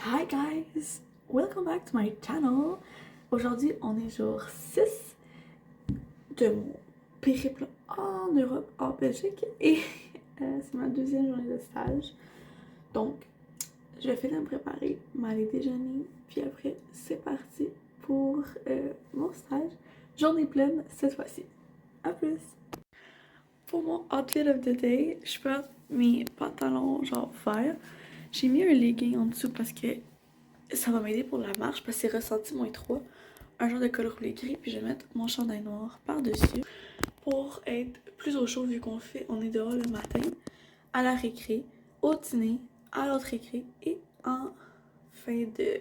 Hi guys! Welcome back to my channel! Aujourd'hui, on est jour 6 de mon périple en Europe, en Belgique, et c'est ma deuxième journée de stage. Donc, je vais finir de me préparer, m'aller déjeuner, puis après, c'est parti pour mon stage. Journée pleine cette fois-ci. À plus! Pour mon outfit of the day, je porte mes pantalons genre verts. J'ai mis un legging en dessous parce que ça va m'aider pour la marche parce que c'est ressenti -3. Un genre de col roulé gris, puis je vais mettre mon chandail noir par-dessus pour être plus au chaud vu on est dehors le matin, à la récré, au dîner, à l'autre récré et en fin de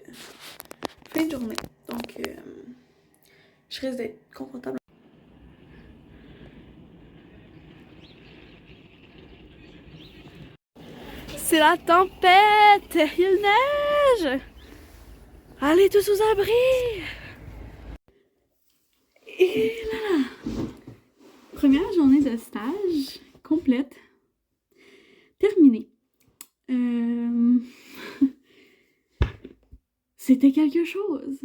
journée. Donc, je risque d'être confortable. C'est la tempête! Il neige! Allez tous aux abris! Et là! Première journée de stage complète. Terminée. C'était quelque chose.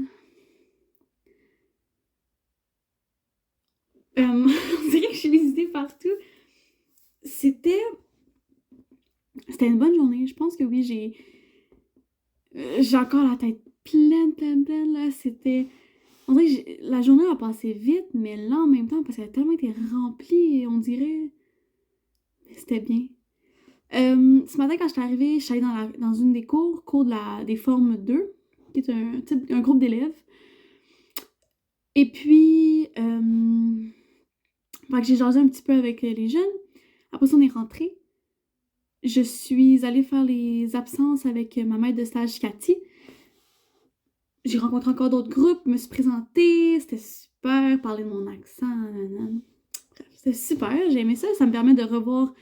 On dirait que j'ai des idées partout. C'était une bonne journée. Je pense que oui, j'ai encore la tête pleine, là. On dirait que la journée a passé vite, mais là, en même temps, parce qu'elle a tellement été remplie, on dirait... C'était bien. Ce matin, quand je suis arrivée, je suis allée dans une des cours des formes 2, qui est un groupe d'élèves. Et puis, j'ai jasé un petit peu avec les jeunes. Après ça, on est rentré. Je suis allée faire les absences avec ma maître de stage, Cathy. J'ai rencontré encore d'autres groupes, me suis présentée, c'était super, parler de mon accent, bref, c'était super, j'ai aimé ça. Ça me permet de revoir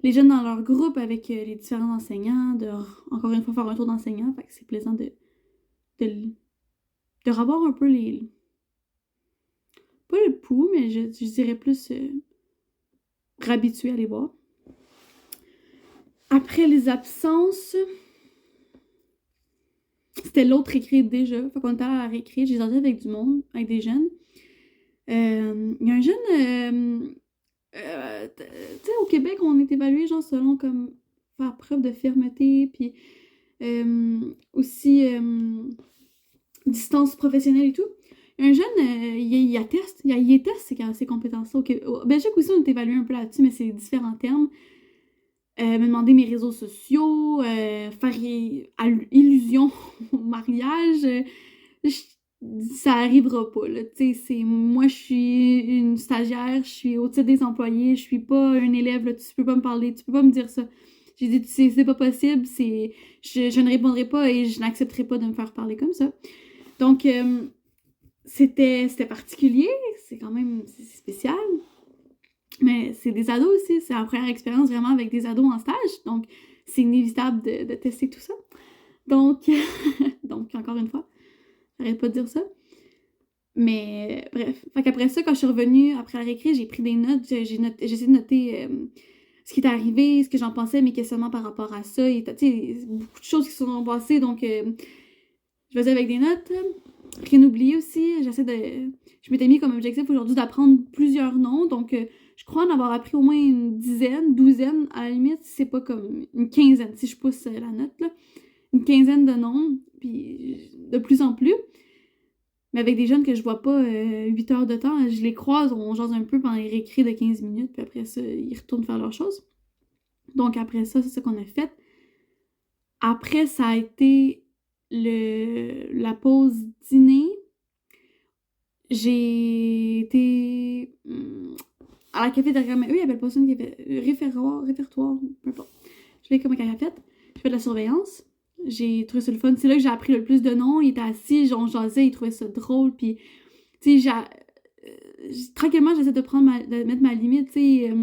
les jeunes dans leur groupe avec les différents enseignants, encore une fois faire un tour d'enseignant, fait que c'est plaisant de revoir un peu pas le pouls, mais je dirais plus réhabituer à les voir. Après les absences, c'était l'autre récré déjà. Fait qu'on était à la récré, j'ai sorti avec du monde, avec des jeunes. Il y a un jeune... tu sais, au Québec, on est évalué genre selon comme faire preuve de fermeté, puis aussi distance professionnelle et tout. Un jeune, il atteste ses compétences-là. Au Belgique aussi, on est évalué un peu là-dessus, mais c'est différents termes. Me demander mes réseaux sociaux, faire illusion au mariage. Ça arrivera pas, là. Tu sais, moi, je suis une stagiaire, je suis au titre des employés, je suis pas un élève, là, tu peux pas me parler, tu peux pas me dire ça. J'ai dit, c'est pas possible, je ne répondrai pas et je n'accepterai pas de me faire parler comme ça. Donc, c'était particulier, c'est quand même spécial. Mais c'est des ados aussi, c'est la première expérience vraiment avec des ados en stage, donc c'est inévitable de tester tout ça. Donc, encore une fois, j'arrête pas de dire ça. Mais bref, fait qu'après ça, quand je suis revenue, après la récré, j'ai pris des notes, j'ai essayé de noter ce qui est arrivé, ce que j'en pensais, mes questionnements par rapport à ça, tu sais, beaucoup de choses qui se sont passées, donc je faisais avec des notes. Rien n'oublier aussi, je m'étais mis comme objectif aujourd'hui d'apprendre plusieurs noms, donc je crois en avoir appris au moins une dizaine, douzaine, à la limite, c'est pas comme une quinzaine, si je pousse la note, là. Une quinzaine de noms, puis de plus en plus. Mais avec des jeunes que je vois pas 8 heures de temps, je les croise, on jase un peu pendant les récrés de 15 minutes, puis après ça, ils retournent faire leurs choses. Donc après ça, c'est ce qu'on a fait. Après, ça a été la pause dîner. J'ai été à la cafétéria, mais eux, ils appellent pas ça une réfectoire, peu importe. Je l'ai comme un café. Je fais de la surveillance. J'ai trouvé ça le fun. C'est là que j'ai appris le plus de noms. Ils étaient assis, on jasait, ils trouvaient ça drôle. Puis, tu sais, tranquillement, j'essaie de mettre ma limite, tu sais.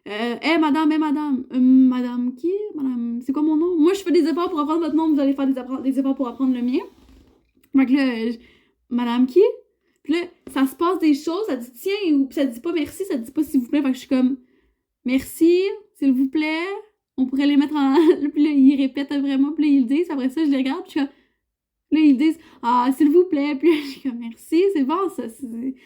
Hey, madame, madame qui? Madame, c'est quoi mon nom? Moi, je fais des efforts pour apprendre votre nom, vous allez faire des efforts pour apprendre le mien. Donc là, madame qui? Puis là, ça se passe des choses, ça dit tiens, ou ça dit pas merci, ça dit pas s'il vous plaît. Fait que je suis comme merci, s'il vous plaît. on pourrait les mettre en... Puis là, ils répètent vraiment, puis là, ils le disent. Après ça, je les regarde, puis je suis comme... Là, ils disent « Ah, s'il vous plaît. » Puis là, je suis comme « Merci, c'est bon, ça. » Puis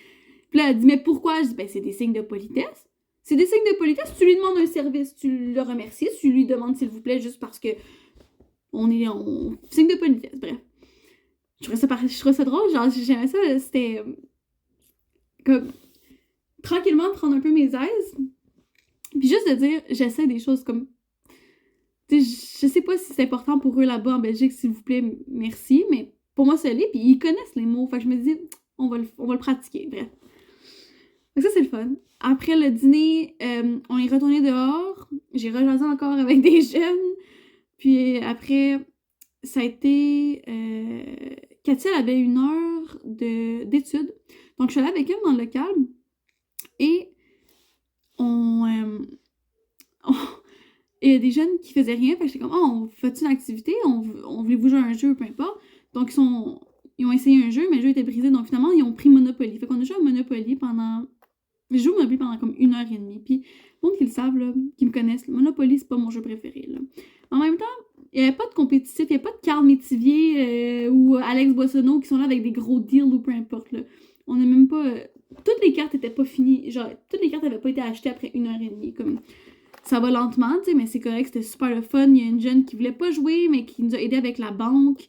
là, elle dit « Mais pourquoi? » Je dis « Ben, c'est des signes de politesse. C'est des signes de politesse. Tu lui demandes un service, tu le remercies. Tu lui demandes s'il vous plaît juste parce que on est en signe de politesse. Bref. Je trouvais ça drôle. Genre, j'aimais ça. C'était comme tranquillement prendre un peu mes aises. Puis juste de dire, j'essaie des choses comme... Tu sais, je sais pas si c'est important pour eux là-bas en Belgique, s'il vous plaît, merci, mais pour moi, ça l'est, puis ils connaissent les mots. Fait que je me dis, on va le pratiquer, bref. Donc ça, c'est le fun. Après le dîner, on est retourné dehors. J'ai rejasé encore avec des jeunes. Puis après, ça a été... Cathy, elle avait 1 heure d'études. Donc, je suis allée avec elle dans le local. Et il y a des jeunes qui faisaient rien. Fait que j'étais comme, oh, on fait une activité? On voulait-vous jouer à un jeu, peu importe. Donc, ils ont essayé un jeu, mais le jeu était brisé. Donc, finalement, ils ont pris Monopoly. Fait qu'on a joué à Monopoly pendant... J'ai joué au Monopoly pendant comme 1 heure et demie. Puis, le monde qui le savent, là, qui me connaissent, le Monopoly, c'est pas mon jeu préféré. Là. En même temps, il n'y avait pas de compétitif, il n'y avait pas de Carl Métivier ou Alex Boissonneau qui sont là avec des gros deals ou peu importe. Là. On n'a même pas... toutes les cartes étaient pas finies. Genre, toutes les cartes n'avaient pas été achetées après 1 heure et demie. Comme... Ça va lentement, tu sais, mais c'est correct, c'était super le fun. Il y a une jeune qui voulait pas jouer, mais qui nous a aidé avec la banque.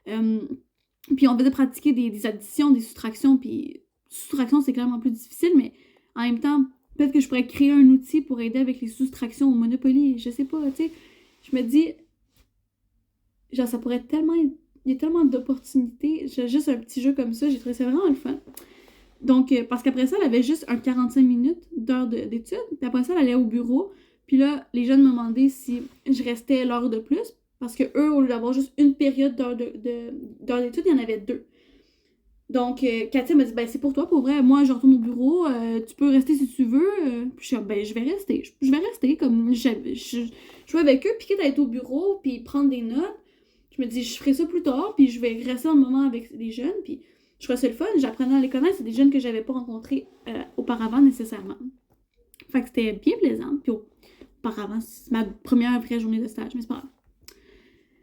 Puis on faisait pratiquer des additions, des soustractions, puis soustraction, c'est clairement plus difficile, mais en même temps, peut-être que je pourrais créer un outil pour aider avec les soustractions au Monopoly, je sais pas, tu sais. Je me dis, genre, ça pourrait tellement... Il y a tellement d'opportunités. Juste un petit jeu comme ça, j'ai trouvé ça vraiment le fun. Donc, parce qu'après ça, elle avait juste un 45 minutes d'heure d'études. Puis après ça, elle allait au bureau. Puis là, les jeunes me demandaient si je restais l'heure de plus. Parce que eux, au lieu d'avoir juste une période d'heure d'études, il y en avait 2. Donc, Cathy m'a dit, ben c'est pour toi, pour vrai. Moi, je retourne au bureau. Tu peux rester si tu veux. Puis je suis comme, ben je vais rester. Je vais rester. Comme je jouais avec eux. Puis quitte à être au bureau, puis prendre des notes. Je me dis, je ferai ça plus tard. Puis je vais rester un moment avec les jeunes. Puis je trouvais ça le fun. J'apprenais à les connaître. C'est des jeunes que j'avais pas rencontrés auparavant nécessairement. Fait que c'était bien plaisant. Puis auparavant, c'est ma première vraie journée de stage, mais c'est pas grave.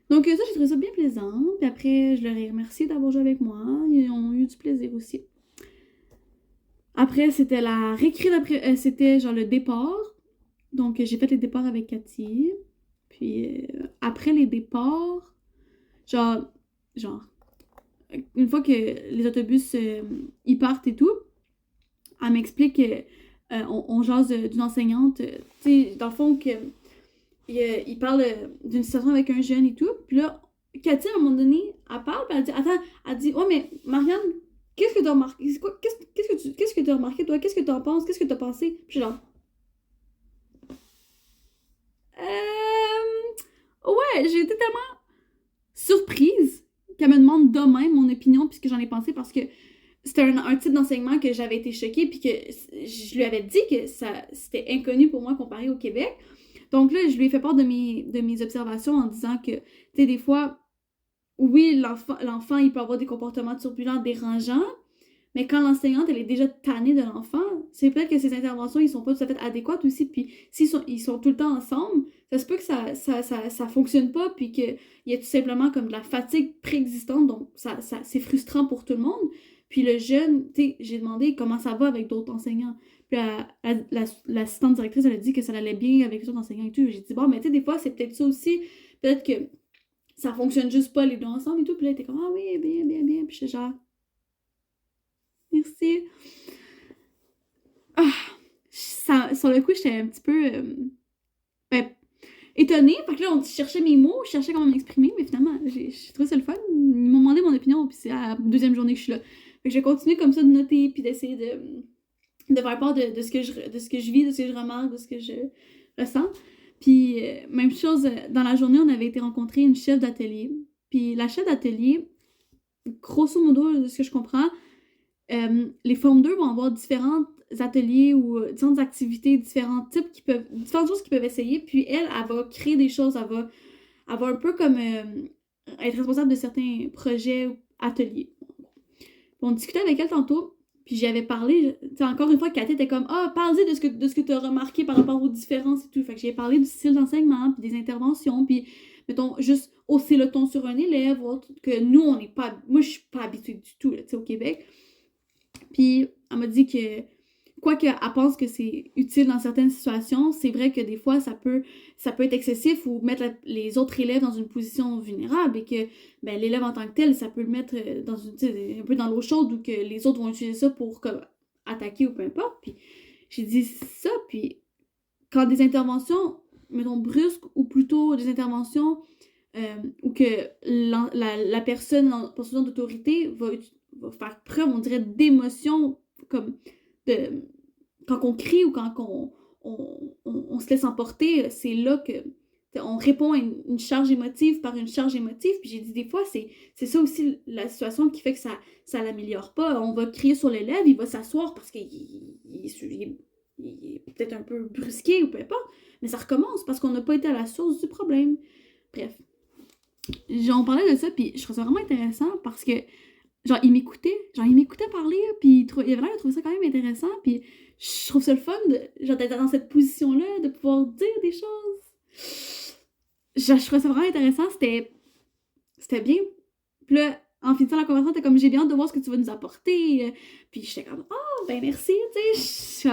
Donc ça, j'ai trouvé ça bien plaisant. Puis après, je leur ai remercié d'avoir joué avec moi. Ils ont eu du plaisir aussi. Après, c'était la récré d'après... c'était genre le départ. Donc j'ai fait les départs avec Cathy. Puis après les départs, genre, une fois que les autobus, ils partent et tout, elle m'explique on jase d'une enseignante, tu sais, dans le fond, il parle d'une situation avec un jeune et tout. Puis là, Cathy, à un moment donné, elle parle, puis elle dit, attends, elle dit, ouais, mais Marianne, qu'est-ce que t'as remarqué? Qu'est-ce que t'as remarqué, toi? Qu'est-ce que t'en penses? Qu'est-ce que t'as pensé? Puis genre, ouais, j'ai été tellement surprise qu'elle me demande de même mon opinion, puis ce que j'en ai pensé, parce que c'était un type d'enseignement que j'avais été choquée, puis que je lui avais dit que c'était inconnu pour moi comparé au Québec. Donc là, je lui ai fait part de mes observations en disant que, tu sais, des fois, oui, l'enfant, il peut avoir des comportements turbulents, dérangeants, mais quand l'enseignante, elle est déjà tannée de l'enfant, c'est peut-être que ses interventions, ils sont pas tout à fait adéquates aussi, puis s'ils sont tout le temps ensemble, ça se peut que ça fonctionne pas, puis qu'il y a tout simplement comme de la fatigue préexistante, donc c'est frustrant pour tout le monde. Puis le jeune, tu sais, j'ai demandé comment ça va avec d'autres enseignants. Puis l'assistante directrice, elle a dit que ça allait bien avec les autres enseignants et tout. J'ai dit, bon, mais tu sais, des fois, c'est peut-être ça aussi. Peut-être que ça fonctionne juste pas les deux ensemble et tout. Puis là, elle était comme, ah oui, bien, bien, bien. Puis j'étais genre, merci. Ah, sur le coup, j'étais un petit peu ben, étonnée. Fait que là, on cherchait mes mots, je cherchais comment m'exprimer, mais finalement, j'ai trouvé ça le fun. Ils m'ont demandé mon opinion, puis c'est à la deuxième journée que je suis là. Fait que j'ai continué comme ça de noter, puis d'essayer de faire part de ce que je vis, de ce que je remarque, de ce que je ressens. Puis, même chose, dans la journée, on avait été rencontrer une chef d'atelier. Puis la chef d'atelier, grosso modo, de ce que je comprends, les Forme 2 vont avoir différents ateliers ou différentes activités, différentes choses qu'ils peuvent essayer. Puis elle va créer des choses, elle va un peu comme être responsable de certains projets ou ateliers. On discutait avec elle tantôt, Puis j'y avais parlé, tu sais, encore une fois, Cathy était comme ah, parle-y de ce que tu as remarqué par rapport aux différences et tout. Fait que j'ai parlé du style d'enseignement, puis des interventions, puis mettons, juste hausser le ton sur un élève, ou autre, que nous, on n'est pas. Moi, je suis pas habituée du tout, là, tu sais, au Québec. Puis elle m'a dit que, quoique elle pense que c'est utile dans certaines situations, c'est vrai que des fois, ça peut être excessif ou mettre les autres élèves dans une position vulnérable et que ben, l'élève en tant que tel, ça peut le mettre dans une, tu sais, un peu dans l'eau chaude ou que les autres vont utiliser ça pour comme, attaquer ou peu importe. Puis j'ai dit ça, puis quand des interventions, mettons, brusques ou plutôt des interventions où que la personne en position d'autorité va faire preuve, on dirait, d'émotion, comme de, quand on crie ou quand on se laisse emporter, c'est là que on répond à une charge émotive par une charge émotive. Puis j'ai dit des fois, c'est ça aussi la situation qui fait que ça l'améliore pas. On va crier sur l'élève, il va s'asseoir parce qu'il est peut-être un peu brusqué ou peu importe, mais ça recommence parce qu'on n'a pas été à la source du problème. Bref, on parlait de ça, puis je trouve ça vraiment intéressant parce que, genre, il m'écoutait parler, puis il avait l'air de trouver ça quand même intéressant, puis je trouve ça le fun, genre, d'être dans cette position-là, de pouvoir dire des choses. Je trouvais ça vraiment intéressant, c'était bien. Puis là, en finissant la conversation, t'es comme, j'ai bien hâte de voir ce que tu vas nous apporter. Puis j'étais comme, oh, ben merci, tu sais, je suis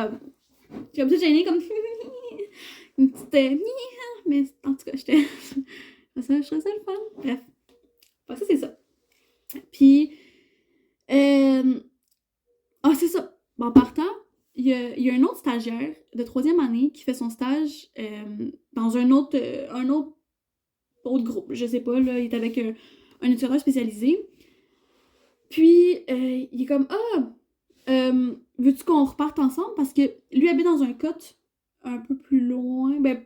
comme ça gênée, comme, une petite, mais en tout cas, je trouvais ça le fun. Bref, ça, c'est ça. Puis, c'est ça. En partant, il y a un autre stagiaire de troisième année qui fait son stage dans un autre groupe. Je sais pas, là, il est avec un éducateur spécialisé. Puis, il est comme, veux-tu qu'on reparte ensemble? Parce que lui habite dans un cote un peu plus loin, ben,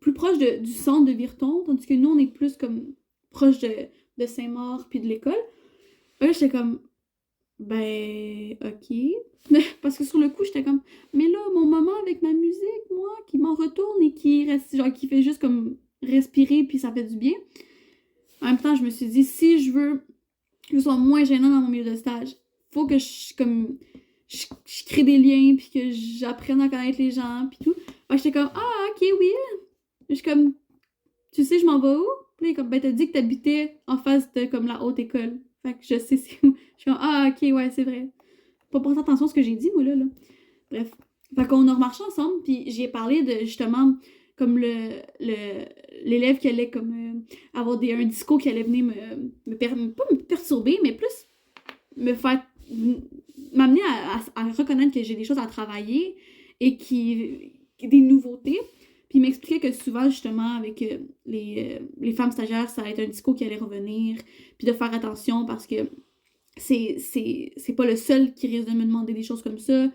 plus proche du centre de Virton, tandis que nous, on est plus comme proche de Saint-Maur puis de l'école. Là, j'étais comme, ben, ok. Parce que sur le coup, j'étais comme, mais là, mon moment avec ma musique, moi, qui m'en retourne et qui reste, genre, qui fait juste comme respirer puis ça fait du bien. En même temps, je me suis dit, si je veux que ce soit moins gênant dans mon milieu de stage, faut que je crée des liens puis que j'apprenne à connaître les gens puis tout. J'étais comme, ok, oui. Je suis comme, tu sais, je m'en vais où? Puis comme, ben, t'as dit que t'habitais en face de comme la haute école. Fait que je sais c'est où. Je suis comme, ok, ouais, c'est vrai. Pas porter attention à ce que j'ai dit, moi, là. Bref. Fait qu'on a remarché ensemble, puis j'ai parlé de, justement, comme l'élève qui allait, comme, avoir un discours qui allait venir pas me perturber, mais plus me faire, m'amener à reconnaître que j'ai des choses à travailler et des nouveautés. Puis il m'expliquait que souvent, justement, avec les femmes stagiaires, ça allait être un discours qui allait revenir, puis de faire attention parce que c'est pas le seul qui risque de me demander des choses comme ça.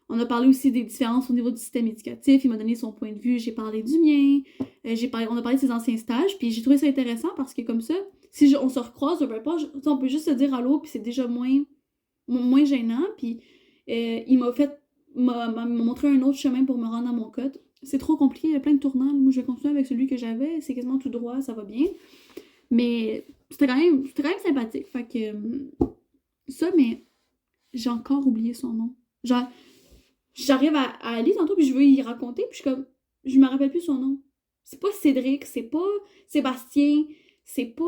On a parlé aussi des différences au niveau du système éducatif. Il m'a donné son point de vue. J'ai parlé du mien. On a parlé de ses anciens stages. Puis j'ai trouvé ça intéressant parce que comme ça, si on se recroise, on peut juste se dire allô, puis c'est déjà moins gênant. Puis il m'a montré un autre chemin pour me rendre à mon code. C'est trop compliqué, il y a plein de tournants. Moi, je vais continuer avec celui que j'avais. C'est quasiment tout droit, ça va bien. Mais c'était quand même sympathique. Fait que ça, mais j'ai encore oublié son nom. Genre, j'arrive à aller tantôt, puis je veux y raconter, puis je suis comme, je me rappelle plus son nom. C'est pas Cédric, c'est pas Sébastien, c'est pas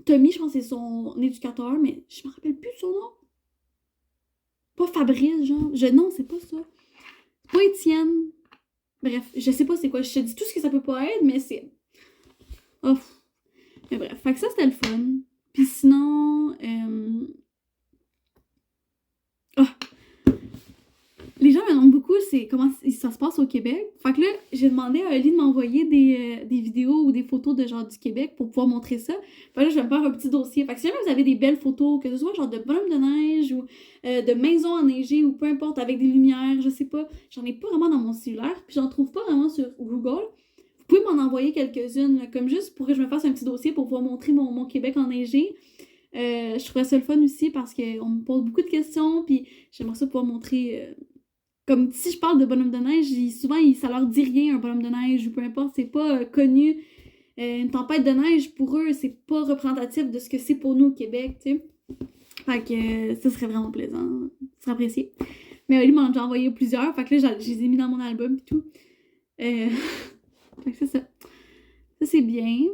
Tommy, je pense que c'est son éducateur, mais je me rappelle plus de son nom. Pas Fabrice, genre. Non, c'est pas ça. C'est pas Étienne. Bref, je sais pas c'est quoi. Je te dis tout ce que ça peut pas être, mais c'est... Oh. Mais bref, fait que ça, c'était le fun. Puis sinon... Les gens me demandent beaucoup comment ça se passe au Québec. Fait que là, j'ai demandé à Oli de m'envoyer des vidéos ou des photos de genre du Québec pour pouvoir montrer ça. Fait que là, je vais me faire un petit dossier. Fait que si jamais vous avez des belles photos, que ce soit genre de bonhomme de neige ou de maisons enneigées ou peu importe, avec des lumières, je sais pas. J'en ai pas vraiment dans mon cellulaire, puis j'en trouve pas vraiment sur Google. Vous pouvez m'en envoyer quelques-unes, là, comme juste pour que je me fasse un petit dossier pour pouvoir montrer mon Québec enneigé. Je trouverais ça le fun aussi parce qu'on me pose beaucoup de questions, puis j'aimerais ça pouvoir montrer... Comme si je parle de bonhomme de neige, souvent ça leur dit rien, un bonhomme de neige, ou peu importe, c'est pas connu. Une tempête de neige, pour eux, c'est pas représentatif de ce que c'est pour nous au Québec, tu sais. Fait que ça serait vraiment plaisant. Ça serait apprécié. Mais Oli m'en a déjà envoyé plusieurs. Fait que là, je les ai mis dans mon album et tout. Fait que c'est ça. Ça, c'est bien.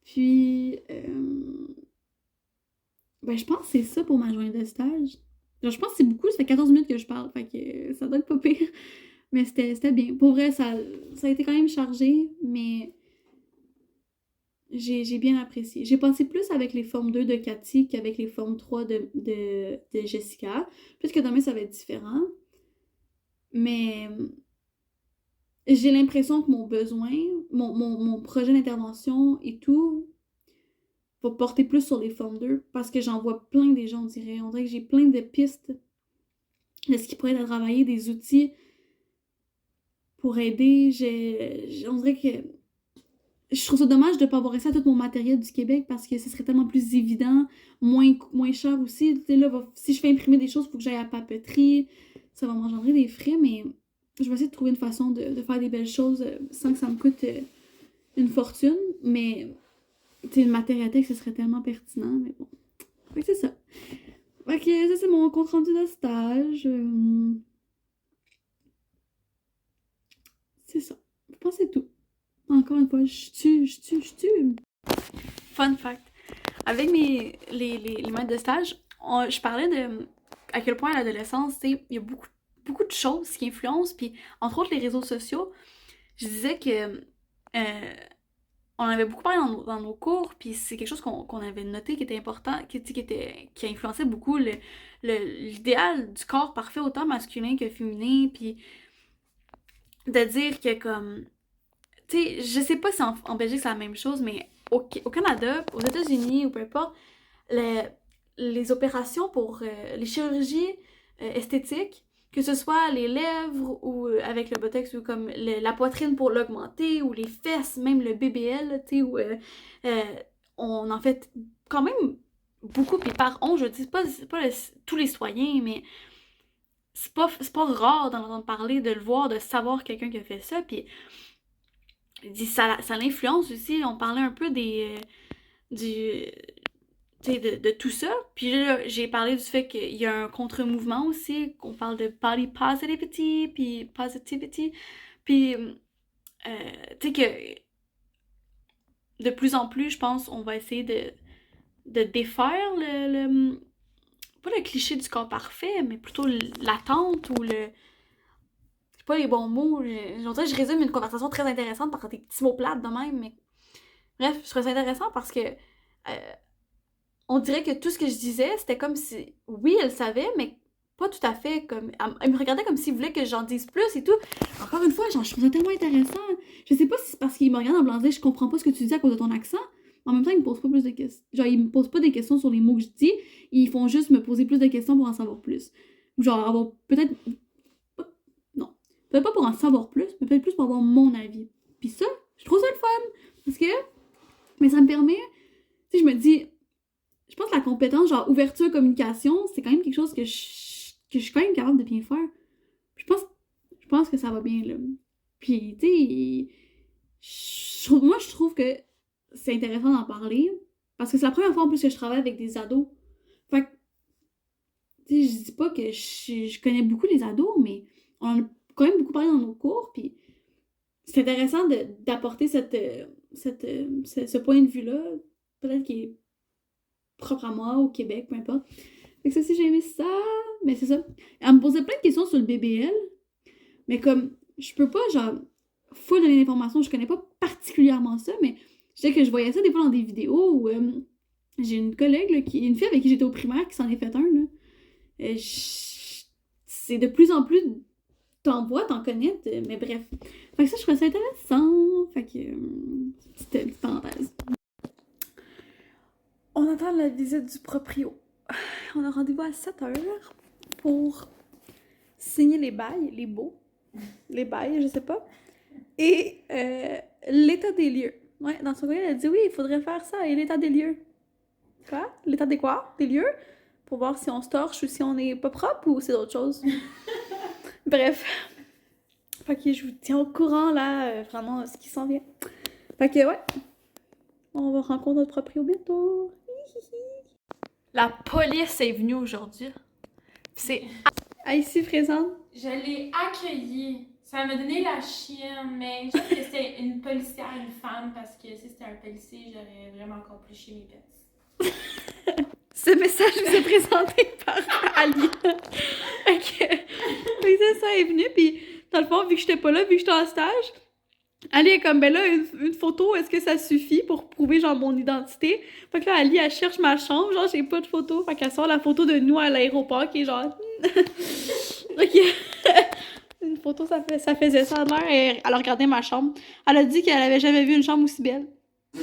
Puis, ben, je pense que c'est ça pour ma journée de stage. Genre, je pense que c'est beaucoup, ça fait 14 minutes que je parle, fait que ça doit être pas pire. Mais c'était bien. Pour vrai, ça a été quand même chargé, mais j'ai bien apprécié. J'ai passé plus avec les formes 2 de Cathy qu'avec les formes 3 de Jessica. Peut-être que demain, ça va être différent. Mais j'ai l'impression que mon besoin, mon projet d'intervention et tout va porter plus sur les formes 2 parce que j'en vois plein des gens, on dirait. On dirait que j'ai plein de pistes de ce qui pourrait être travaillé, des outils pour aider. On dirait que je trouve ça dommage de ne pas avoir accès à tout mon matériel du Québec parce que ce serait tellement plus évident, moins cher aussi. Tu sais, là, si je fais imprimer des choses, il faut que j'aille à la papeterie. Ça va m'engendrer des frais, mais je vais essayer de trouver une façon de faire des belles choses sans que ça me coûte une fortune. Mais, tu sais, une matériathèque, ce serait tellement pertinent, mais bon. Fait que c'est ça. Fait que ça, c'est mon compte rendu de stage. C'est ça. Je pense que c'est tout. Encore une fois, je tue. Fun fact. Avec les maîtres de stage, je parlais de à quel point à l'adolescence, il y a beaucoup de choses qui influencent, puis entre autres les réseaux sociaux. Je disais que on en avait beaucoup parlé dans nos cours, puis c'est quelque chose qu'on avait noté qui était important, qui influençait beaucoup l'idéal du corps parfait, autant masculin que féminin, puis de dire que comme tu sais, je sais pas si en Belgique c'est la même chose, mais au Canada, aux États-Unis ou peu importe, le- les opérations pour les chirurgies esthétiques, que ce soit les lèvres ou avec le botox ou comme la poitrine pour l'augmenter ou les fesses, même le BBL, tu sais, où euh, on en fait quand même beaucoup, puis par on, je dis pas, c'est pas tous les citoyens, mais c'est pas rare d'en entendre parler, de le voir, de savoir quelqu'un qui a fait ça, puis ça l'influence aussi. On parlait un peu du, tu sais, de tout ça. Puis là, j'ai parlé du fait qu'il y a un contre-mouvement aussi, qu'on parle de body positivity, puis positivity. Puis, tu sais que de plus en plus, je pense, on va essayer de défaire pas le cliché du corps parfait, mais plutôt l'attente ou le. Je sais pas les bons mots. Je résume une conversation très intéressante par des petits mots plates de même, mais bref, je trouve ça intéressant parce que on dirait que tout ce que je disais, c'était comme si, oui, elle savait, mais pas tout à fait comme. Elle me regardait comme s'il voulait que j'en dise plus et tout. Encore une fois, genre, je trouve ça tellement intéressant. Je sais pas si c'est parce qu'il me regarde en blanc, je comprends pas ce que tu dis à cause de ton accent. En même temps, ils me posent pas plus de questions. Genre, ils me posent pas des questions sur les mots que je dis. Ils font juste me poser plus de questions pour en savoir plus. Genre, avoir peut-être. Non. Peut-être pas pour en savoir plus, mais peut-être plus pour avoir mon avis. Puis ça, je trouve ça le fun. Parce que. Mais ça me permet. Tu sais, je me dis, je pense que la compétence, genre ouverture, communication, c'est quand même quelque chose que je suis quand même capable de bien faire. Je pense que ça va bien, là. Puis, tu sais, moi, je trouve que c'est intéressant d'en parler parce que c'est la première fois en plus que je travaille avec des ados. Fait que, tu sais, je dis pas que je connais beaucoup les ados, mais on en a quand même beaucoup parlé dans nos cours, puis c'est intéressant d'apporter ce point de vue-là, peut-être qui est propre à moi, au Québec, peu importe. Fait que ça, si j'ai aimé ça, mais c'est ça. Elle me posait plein de questions sur le BBL, mais comme, je peux pas, genre, full donner l'information, je connais pas particulièrement ça, mais je sais que je voyais ça des fois dans des vidéos où j'ai une collègue, là, une fille avec qui j'étais au primaire qui s'en est fait un, là. C'est de plus en plus, t'en vois, t'en connais, mais bref. Fait que ça, je trouvais ça intéressant. Fait que, c'était une petite parenthèse. On attend la visite du proprio. On a rendez-vous à 7h pour signer les bails, les baux, les bails, je sais pas. Et l'état des lieux. Ouais, dans son courriel, elle a dit oui, il faudrait faire ça. Et l'état des lieux. Quoi? L'état des quoi? Des lieux? Pour voir si on se torche ou si on est pas propre ou c'est autre chose. Bref. Fait que je vous tiens au courant là, vraiment, ce qui s'en vient. Fait que ouais, on va rencontrer notre proprio bientôt. La police est venue aujourd'hui. C'est ici présente. Je l'ai accueillie. Ça m'a donné la chienne, mais je pense que c'était une policière, une femme, parce que si c'était un policier, j'aurais vraiment encore chez mes pets. Ce message vous est présenté par Ali. Ok. Puis ça est venu, puis dans le fond, vu que j'étais pas là, vu que j'étais en stage, Ali est comme, ben là, une photo, est-ce que ça suffit pour prouver, genre, mon identité? Fait que là, Ali, elle cherche ma chambre, genre, j'ai pas de photo. Fait qu'elle sort la photo de nous à l'aéroport, qui est genre... Ok. Une photo, ça faisait ça de l'air. Et elle a regardé ma chambre. Elle a dit qu'elle avait jamais vu une chambre aussi belle. Oui.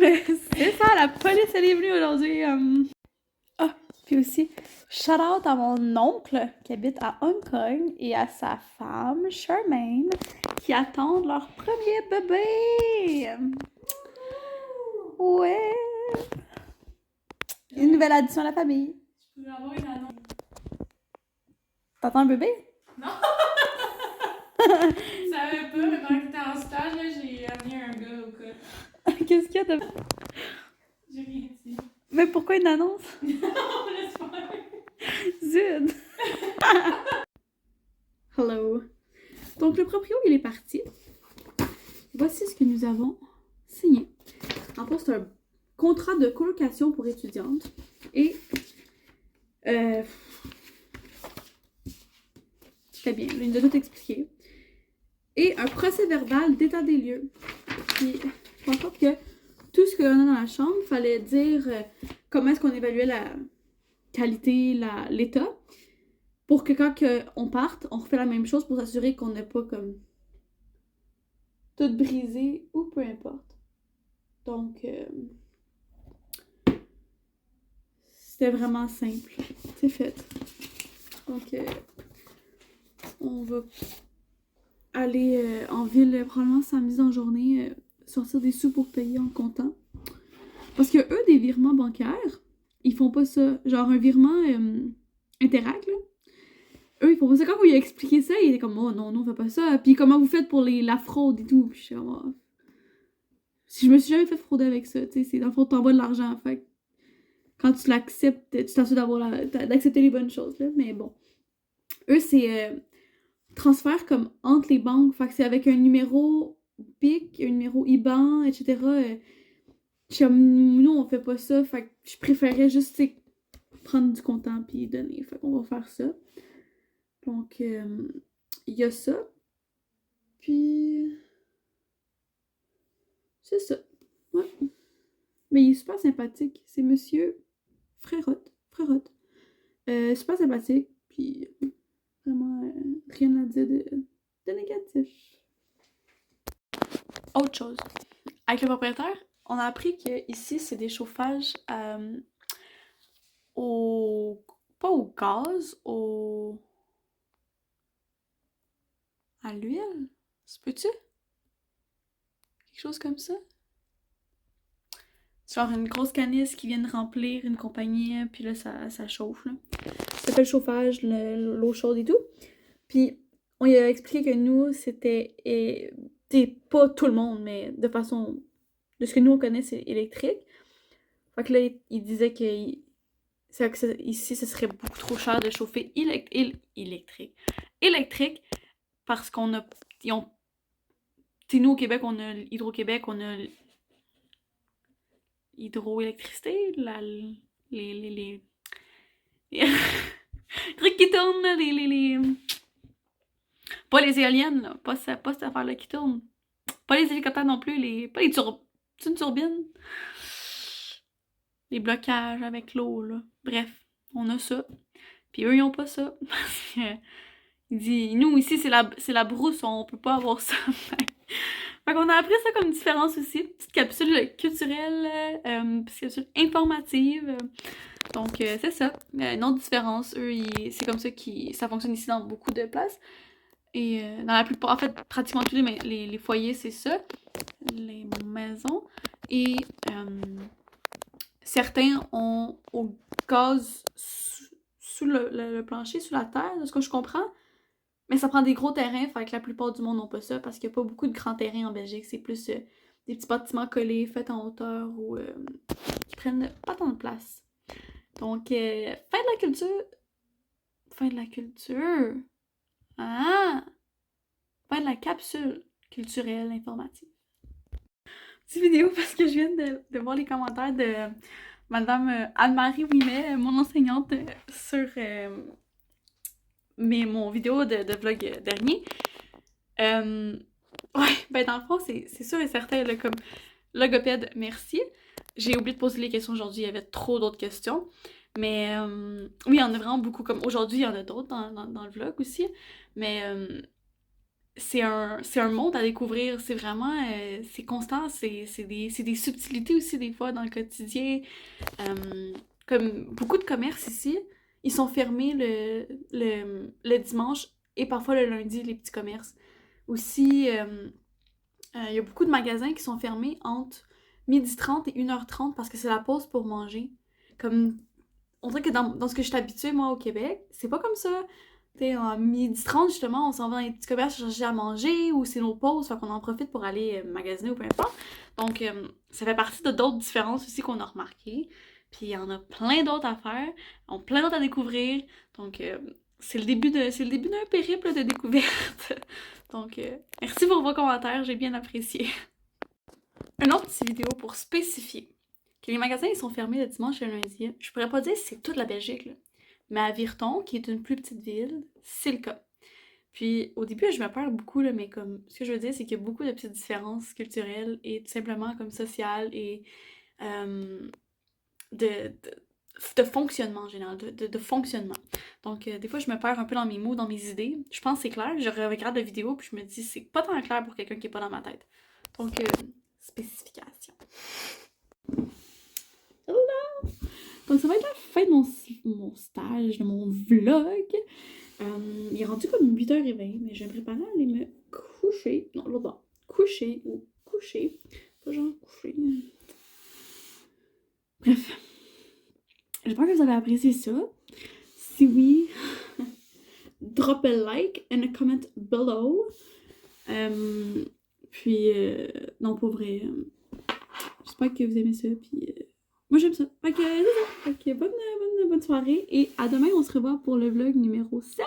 Mais c'est ça, la police, elle est venue aujourd'hui. Ah, puis aussi, shout out à mon oncle qui habite à Hong Kong et à sa femme, Charmaine, qui attendent leur premier bébé. Ouais. Une nouvelle addition à la famille. Je peux avoir une annonce. T'attends un bébé? Non! Je savais pas, mais pendant que t'étais en stage, là, j'ai amené un gars au cas. Qu'est-ce qu'il y a de... J'ai rien dit. Mais pourquoi une annonce? Non, laisse faire. Zut! Hello. Donc, le proprio, il est parti. Voici ce que nous avons signé. En fait, c'est un contrat de colocation pour étudiantes. Et... très bien, il nous a tout expliqué. Et un procès verbal d'état des lieux. Puis, je pense que tout ce qu'on a dans la chambre, il fallait dire comment est-ce qu'on évaluait la qualité, l'état, pour que quand on parte, on refait la même chose pour s'assurer qu'on n'a pas comme tout brisé ou peu importe. Donc, c'était vraiment simple. C'est fait. Donc, on va aller en ville probablement samedi en journée, sortir des sous pour payer en comptant. Parce que eux, des virements bancaires, ils font pas ça. Genre un virement Interac, là. Eux, ils font pas ça. Quand on lui a expliqué ça, il était comme, oh non, non, on fait pas ça. Puis comment vous faites pour la fraude et tout? Puis je suis comme, oh. Si je me suis jamais fait frauder avec ça, tu sais, c'est dans le fond, t'envoies de l'argent. Fait quand tu l'acceptes, tu t'assures d'accepter les bonnes choses, là. Mais bon. Eux, c'est transfert comme entre les banques. Fait que c'est avec un numéro BIC, un numéro IBAN, etc. Nous, on fait pas ça. Fait que je préférais juste, prendre du comptant puis donner. Fait qu'on va faire ça. Donc, il y a ça. Puis, c'est ça. Ouais. Mais il est super sympathique. C'est Monsieur Frérotte. Super sympathique. Puis, vraiment, rien à dire de négatif. Autre chose. Avec le propriétaire, on a appris que ici c'est des chauffages pas au gaz, à l'huile. Se peut-tu? Quelque chose comme ça? Genre une grosse canisse qui vient de remplir une compagnie, puis là ça chauffe. Là. Ça fait le chauffage, l'eau chaude et tout. Puis on lui a expliqué que nous, c'était pas tout le monde, mais de façon. De ce que nous on connaît, c'est électrique. Fait que là, il disait que ici, ce serait beaucoup trop cher de chauffer électrique. Électrique, parce qu'on a. Nous, au Québec, on a Hydro-Québec, on a hydroélectricité, les trucs qui tournent, pas les éoliennes, là, pas cette affaire-là qui tourne. Pas les hélicoptères non plus, pas les c'est une turbine. Les blocages avec l'eau, là. Bref, on a ça. Puis eux, ils ont pas ça. Parce que, il dit, nous, ici, c'est la brousse, on peut pas avoir ça. Fait qu'on a appris ça comme différence aussi. Petite capsule culturelle, petite capsule informative. Donc, c'est ça. Une autre différence. Eux, c'est comme ça que ça fonctionne ici dans beaucoup de places. Et dans la plupart, en fait, pratiquement tous les foyers, c'est ça. Les maisons. Et certains ont au gaz sous le plancher, sous la terre, de ce que je comprends. Mais ça prend des gros terrains, fait que la plupart du monde n'ont pas ça parce qu'il n'y a pas beaucoup de grands terrains en Belgique. C'est plus des petits bâtiments collés, faits en hauteur ou qui prennent pas tant de place. Donc, fin de la culture... Fin de la culture... Ah! Fin de la capsule culturelle informative. Petite vidéo parce que je viens de voir les commentaires de Madame Anne-Marie Ouimet, mon enseignante, sur mon vidéo de vlog dernier. Ouais, ben dans le fond, c'est sûr et certain, là, comme logopède, merci. J'ai oublié de poser les questions aujourd'hui, il y avait trop d'autres questions. Mais oui, il y en a vraiment beaucoup. Comme aujourd'hui, il y en a d'autres dans le vlog aussi. Mais c'est un monde à découvrir. C'est vraiment... c'est constant. C'est des subtilités aussi, des fois, dans le quotidien. Comme beaucoup de commerces ici, ils sont fermés le dimanche et parfois le lundi, les petits commerces. Aussi, il y a beaucoup de magasins qui sont fermés entre 12h30 et 1h30 parce que c'est la pause pour manger. Comme, on dirait que dans ce que je suis habituée, moi, au Québec, c'est pas comme ça. T'sais, en 12h30, justement, on s'en va dans les petits commerces chercher à manger ou c'est nos pauses, fait qu'on en profite pour aller magasiner ou peu importe. Donc, ça fait partie de d'autres différences aussi qu'on a remarquées. Puis, il y en a plein d'autres à faire, plein d'autres à découvrir. Donc, c'est le début d'un périple de découverte. Donc, merci pour vos commentaires, j'ai bien apprécié. Une autre petite vidéo pour spécifier que les magasins ils sont fermés le dimanche et le lundi. Je pourrais pas dire que c'est toute la Belgique, là. Mais à Virton, qui est une plus petite ville, c'est le cas. Puis au début, je me perds beaucoup, là, mais comme ce que je veux dire, c'est qu'il y a beaucoup de petites différences culturelles et tout simplement comme sociales et euh, de, de, de fonctionnement en général, de fonctionnement. Donc des fois, je me perds un peu dans mes mots, dans mes idées. Je pense que c'est clair, je regarde la vidéo puis je me dis c'est pas tant clair pour quelqu'un qui est pas dans ma tête. Donc, spécification. Donc ça va être la fin de mon stage, de mon vlog. Il est rendu comme 8h20, mais je vais me préparer à aller me coucher. Non, l'autre bord. Coucher ou coucher. Pas genre coucher. Bref. J'espère que vous avez apprécié ça. Si oui, drop a like and a comment below. Puis, non, pour vrai. J'espère que vous aimez ça. Puis, moi j'aime ça. Fait que, c'est ça. Fait que bonne soirée. Et à demain, on se revoit pour le vlog numéro 7.